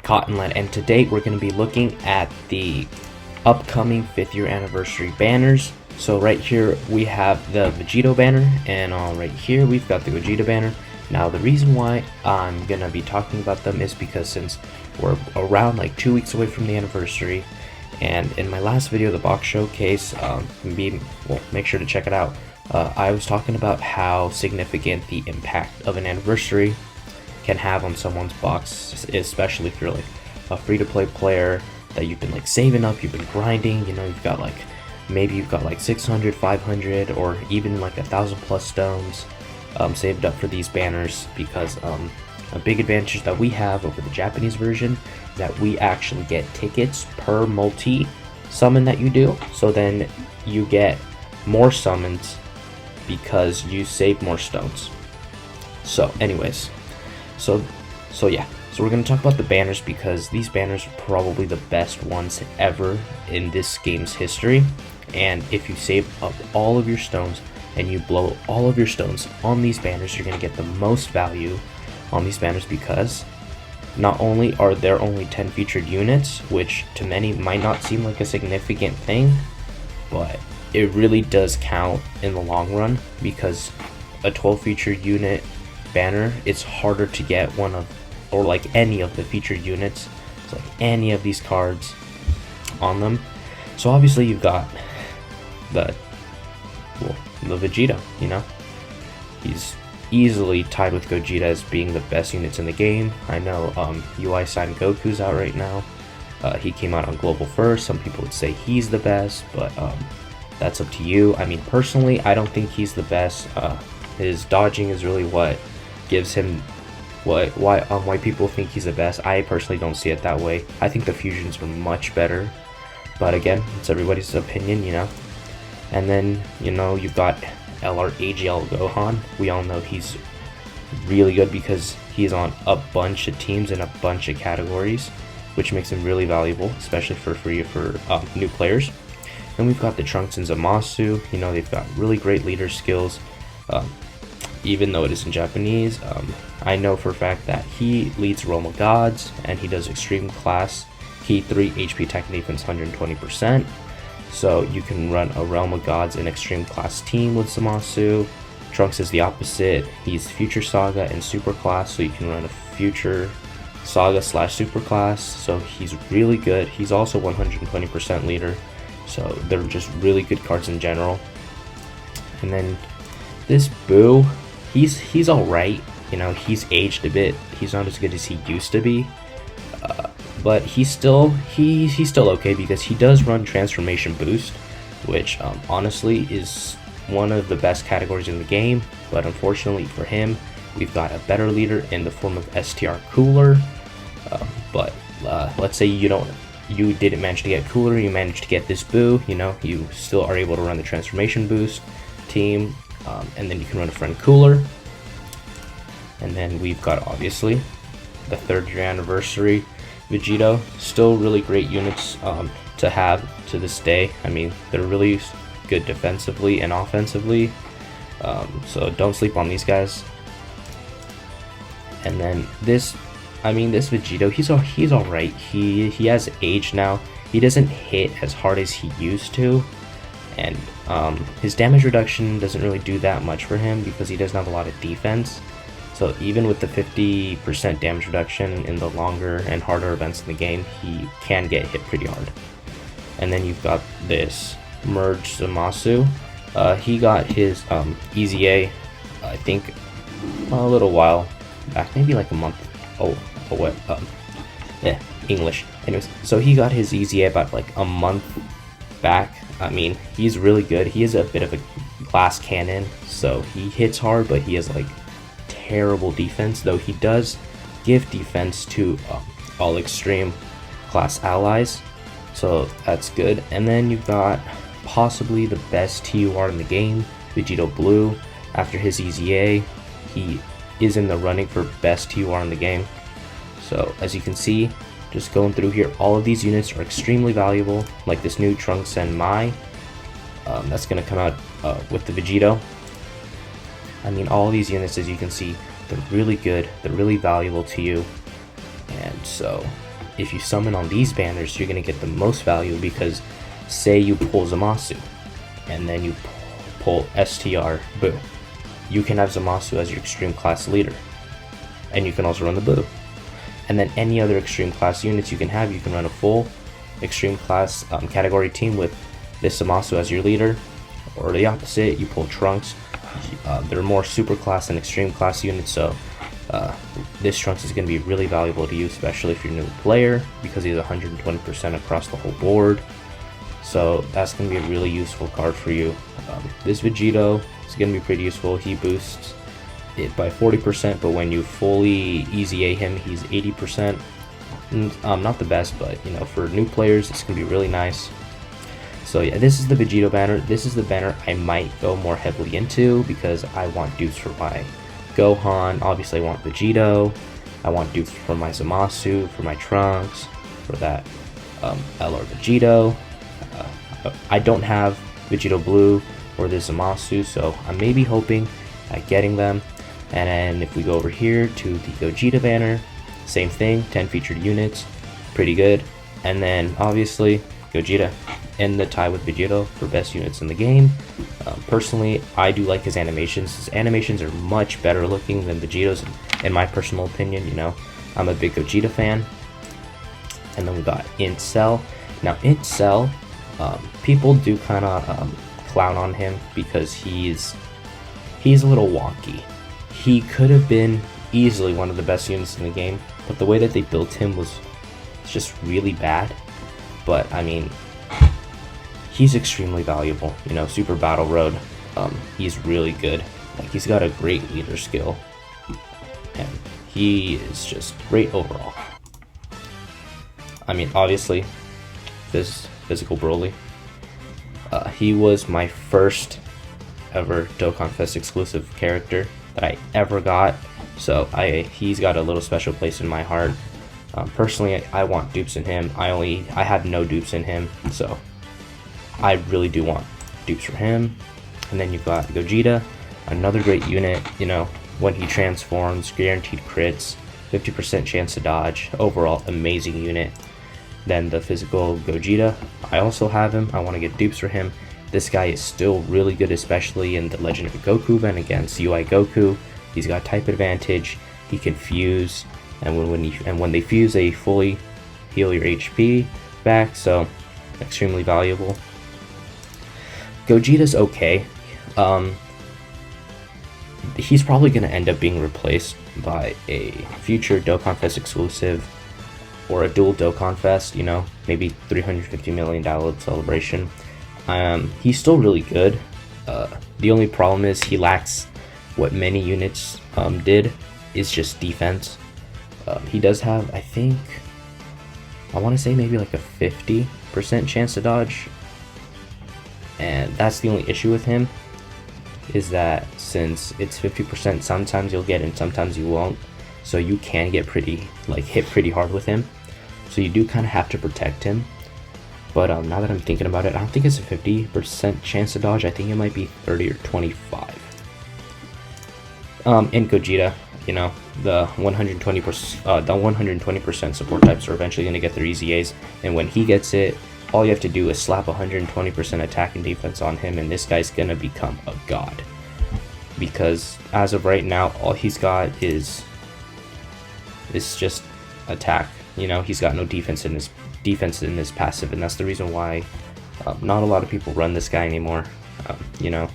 Cottonland, and today we're going to be looking at the upcoming 5th year anniversary banners. So right here we have the Vegito banner, and right here we've got the Gogeta banner. Now the reason why I'm going to be talking about them is because since we're around like 2 weeks away from the anniversary, and in my last video, the box showcase, make sure to check it out. I was talking about how significant the impact of an anniversary can have on someone's box, especially if you're like a free-to-play player that you've been like saving up, you've been grinding, you know, maybe you've got like 600, 500, or even like 1,000 plus stones saved up for these banners, because a big advantage that we have over the Japanese version is that we actually get tickets per multi summon that you do, so then you get more summons because you save more stones. So anyways, so we're going to talk about the banners, because these banners are probably the best ones ever in this game's history. And if you save up all of your stones and you blow all of your stones on these banners, you're going to get the most value on these banners, because not only are there only 10 featured units, which to many might not seem like a significant thing, but it really does count in the long run, because a 12 featured unit banner, it's harder to get one of, or like any of the featured units, so like any of these cards on them. So obviously you've got the Vegeta, you know, he's easily tied with Gogeta as being the best units in the game. I know UI Sign Goku's out right now. He came out on Global first. Some people would say he's the best, but that's up to you. I mean, personally, I don't think he's the best. His dodging is really what gives him why people think he's the best. I personally don't see it that way. I think the fusions are much better, but again, it's everybody's opinion, you know. And then, you know, you've got LR AGL Gohan. We all know he's really good because he's on a bunch of teams in a bunch of categories, which makes him really valuable, especially for new players. Then we've got the Trunks and Zamasu. You know, they've got really great leader skills, even though it is in Japanese. I know for a fact that he leads Realm of Gods, and he does Extreme Class, Key 3 HP Attack Defense 120%. So you can run a Realm of Gods and Extreme Class team with Zamasu. Trunks is the opposite. He's Future Saga and Super Class, so you can run a Future Saga / Super Class. So he's really good. He's also 120% leader. So they're just really good cards in general. And then this Boo, he's alright. You know, he's aged a bit. He's not as good as he used to be. But he's still okay, because he does run Transformation Boost, which honestly is one of the best categories in the game. But unfortunately for him, we've got a better leader in the form of STR Cooler. But let's say you didn't manage to get Cooler, you managed to get this Boo, you know, you still are able to run the Transformation Boost team, and then you can run a friend Cooler. And then we've got obviously the 3rd year anniversary Vegito. Still really great units to have to this day. I mean, they're really good defensively and offensively, so don't sleep on these guys. And then this Vegito, he's alright. He has age now. He doesn't hit as hard as he used to, and his damage reduction doesn't really do that much for him because he doesn't have a lot of defense. So even with the 50% damage reduction in the longer and harder events in the game, he can get hit pretty hard. And then you've got this Merge Zamasu. He got his EZA, I think, a little while back, maybe like a month. English. Anyways, so he got his EZA about like a month back. I mean, he's really good. He is a bit of a glass cannon, so he hits hard, but he has like terrible defense, though he does give defense to all Extreme Class allies, so that's good. And then you've got possibly the best TUR in the game, Vegito Blue. After his EZA, he is in the running for best TUR in the game. So as you can see, just going through here, all of these units are extremely valuable, like this new Trunks and Mai. That's going to come out with the Vegito. I mean, all these units, as you can see, they're really good, they're really valuable to you, and so if you summon on these banners, you're going to get the most value, because say you pull Zamasu and then you pull STR Boo, you can have Zamasu as your extreme class leader, and you can also run the Boo. And then any other extreme class units you can have, you can run a full extreme class category team with this Zamasu as your leader, or the opposite, you pull Trunks. They're more super class and extreme class units, so this Trunks is going to be really valuable to you, especially if you're a new player, because he's 120% across the whole board. So that's going to be a really useful card for you. This Vegito is going to be pretty useful. He boosts it by 40%, but when you fully easy A him, he's 80%. Not the best, but you know, for new players, it's going to be really nice. So yeah, this is the Vegito banner. This is the banner I might go more heavily into, because I want dupes for my Gohan. Obviously, I want Vegito. I want dupes for my Zamasu, for my Trunks, for that LR Vegito. I don't have Vegito Blue or the Zamasu, so I'm maybe hoping at getting them. And then if we go over here to the Gogeta banner, same thing, 10 featured units, pretty good. And then obviously Gogeta in the tie with Vegito for best units in the game. Personally, I do like his animations. His animations are much better looking than Vegito's, in my personal opinion. You know, I'm a big Gogeta fan. And then we got Int Cell. Now Int Cell, people do kind of clown on him because he's a little wonky. He could have been easily one of the best units in the game, but the way that they built him was just really bad. But I mean, he's extremely valuable. You know, Super Battle Road, he's really good. Like, he's got a great leader skill, and he is just great overall. I mean, obviously, this Physical Broly, he was my first ever Dokkan Fest exclusive character that I ever got, so he's got a little special place in my heart. Personally, I want dupes in him. I had no dupes in him, so I really do want dupes for him. And then you've got Gogeta, another great unit. You know, when he transforms, guaranteed crits, 50% chance to dodge, overall amazing unit. Then the physical Gogeta, I also have him. I want to get dupes for him. This guy is still really good, especially in the Legendary Goku event against UI Goku. He's got type advantage, he can fuse, and when they fuse, they fully heal your HP back, so extremely valuable. Gogeta's okay. He's probably going to end up being replaced by a future Dokkan Fest exclusive, or a dual Dokkan Fest, you know, maybe $350 million celebration. He's still really good. The only problem is he lacks what many units did, is just defense. He does have, I think, I want to say maybe like a 50% chance to dodge. And that's the only issue with him, is that since it's 50%, sometimes you'll get and sometimes you won't. So you can get hit pretty hard with him. So you do kind of have to protect him. But now that I'm thinking about it, I don't think it's a 50% chance to dodge. I think it might be 30 or 25. In Gogeta, you know, the 120% support types are eventually going to get their easy A's, and when he gets it, all you have to do is slap 120% attack and defense on him, and this guy's going to become a god. Because as of right now, all he's got is just attack. You know, he's got no defense in his passive, and that's the reason why not a lot of people run this guy anymore. You know,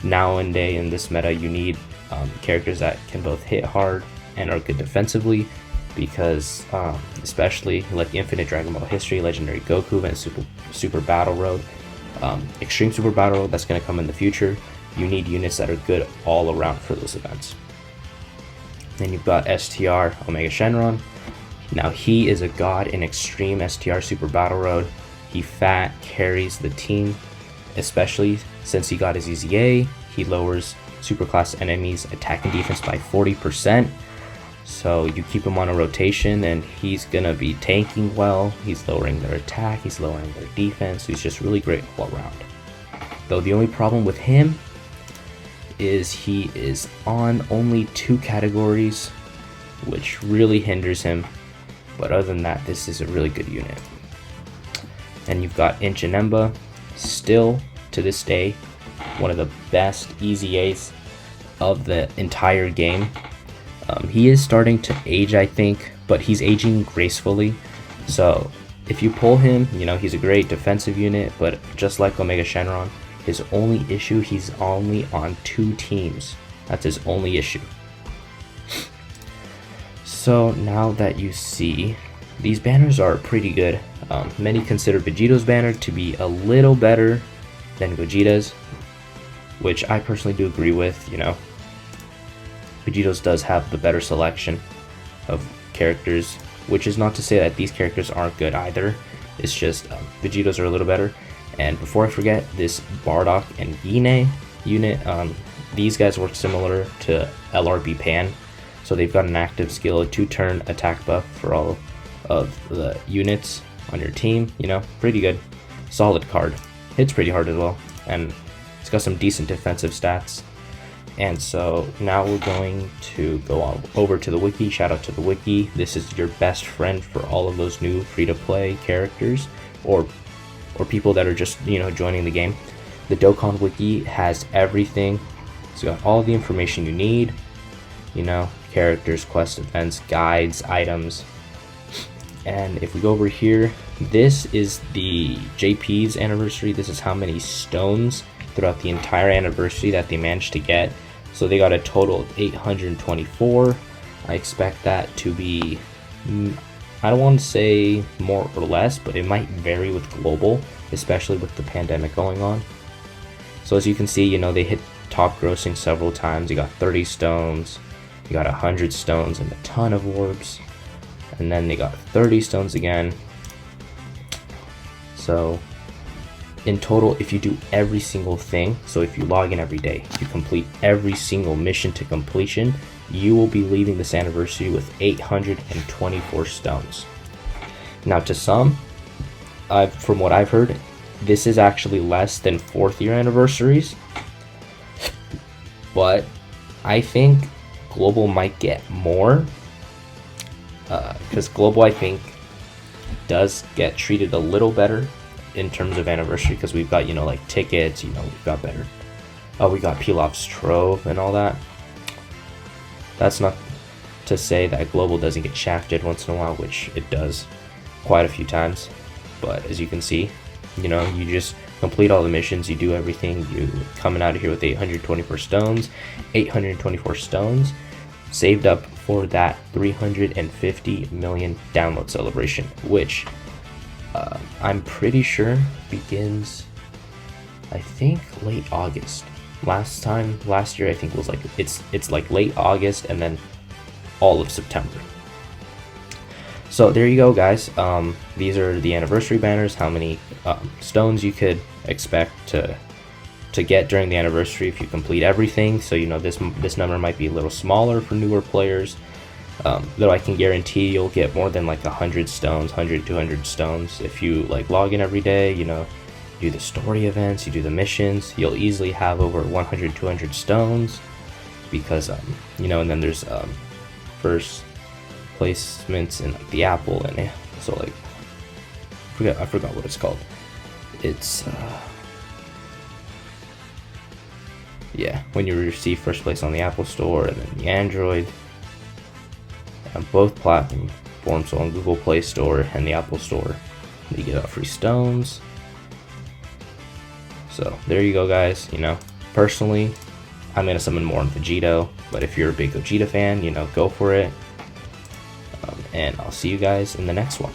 nowadays in this meta, you need characters that can both hit hard and are good defensively, because especially like Infinite Dragon Ball History, Legendary Goku, and Super Battle Road, Extreme Super Battle Road that's going to come in the future, you need units that are good all around for those events. Then you've got STR Omega Shenron. Now he is a god in Extreme STR Super Battle Road. He fat carries the team, especially since he got his EZA. He lowers superclass enemies attack and defense by 40%. So you keep him on a rotation and he's gonna be tanking well. He's lowering their attack, he's lowering their defense. He's just really great all around. Though the only problem with him is he is on only 2 categories, which really hinders him But other than that, this is a really good unit. And you've got Inchinemba, still to this day one of the best EZAs of the entire game. He is starting to age, I think, but he's aging gracefully. So if you pull him, you know, he's a great defensive unit, but just like Omega Shenron, his only issue, he's only on 2 teams. That's his only issue. So now that you see, these banners are pretty good. Many consider Vegito's banner to be a little better than Gogeta's, which I personally do agree with. You know, Vegito's does have the better selection of characters, which is not to say that these characters aren't good either. It's just Vegito's are a little better. And before I forget, this Bardock and Ine unit, these guys work similar to LRB Pan. So they've got an active skill, a 2-turn attack buff for all of the units on your team. You know, pretty good. Solid card. Hits pretty hard as well. And it's got some decent defensive stats. And so now we're going to go on over to the wiki. Shout out to the wiki. This is your best friend for all of those new free-to-play characters or people that are just, you know, joining the game. The Dokkan wiki has everything. It's got all the information you need. You know, characters, quest events, guides, items. And if we go over here, this is the JP's anniversary. This is how many stones throughout the entire anniversary that they managed to get. So they got a total of 824. I expect that to be, I don't want to say more or less, but it might vary with global, especially with the pandemic going on. So as you can see, you know, they hit top grossing several times. You got 30 stones, you got 100 stones and a ton of orbs, and then they got 30 stones again. So in total, if you do every single thing, so if you log in every day, you complete every single mission to completion, you will be leaving this anniversary with 824 stones. Now to some, from what I've heard, this is actually less than 4th year anniversaries, but I think global might get more, because global, I think, does get treated a little better in terms of anniversary, because we've got, you know, like tickets, you know, we've got better, we got Pilaf's Trove and all that. That's not to say that global doesn't get shafted once in a while, which it does quite a few times. But as you can see, you know, you just complete all the missions, you do everything, you coming out of here with 824 stones. 824 stones saved up for that 350 million download celebration, which I'm pretty sure begins, I think, late August. Last year I think was like, it's like late August and then all of September. So there you go, guys. These are the anniversary banners, how many stones you could expect to get during the anniversary if you complete everything. So, you know, this number might be a little smaller for newer players, though I can guarantee you'll get more than like 100 stones, 100, 200 stones if you like log in every day, you know, do the story events, you do the missions. You'll easily have over 100, 200 stones, because you know, and then there's first placements in like the Apple, and so like I forgot what it's called. It's yeah, when you receive first place on the Apple Store and then the Android, on both platforms, so on Google Play Store and the Apple Store, you get free stones. So there you go, guys. You know, personally, I'm gonna summon more on Vegito, but if you're a big Gogeta fan, you know, go for it. And I'll see you guys in the next one.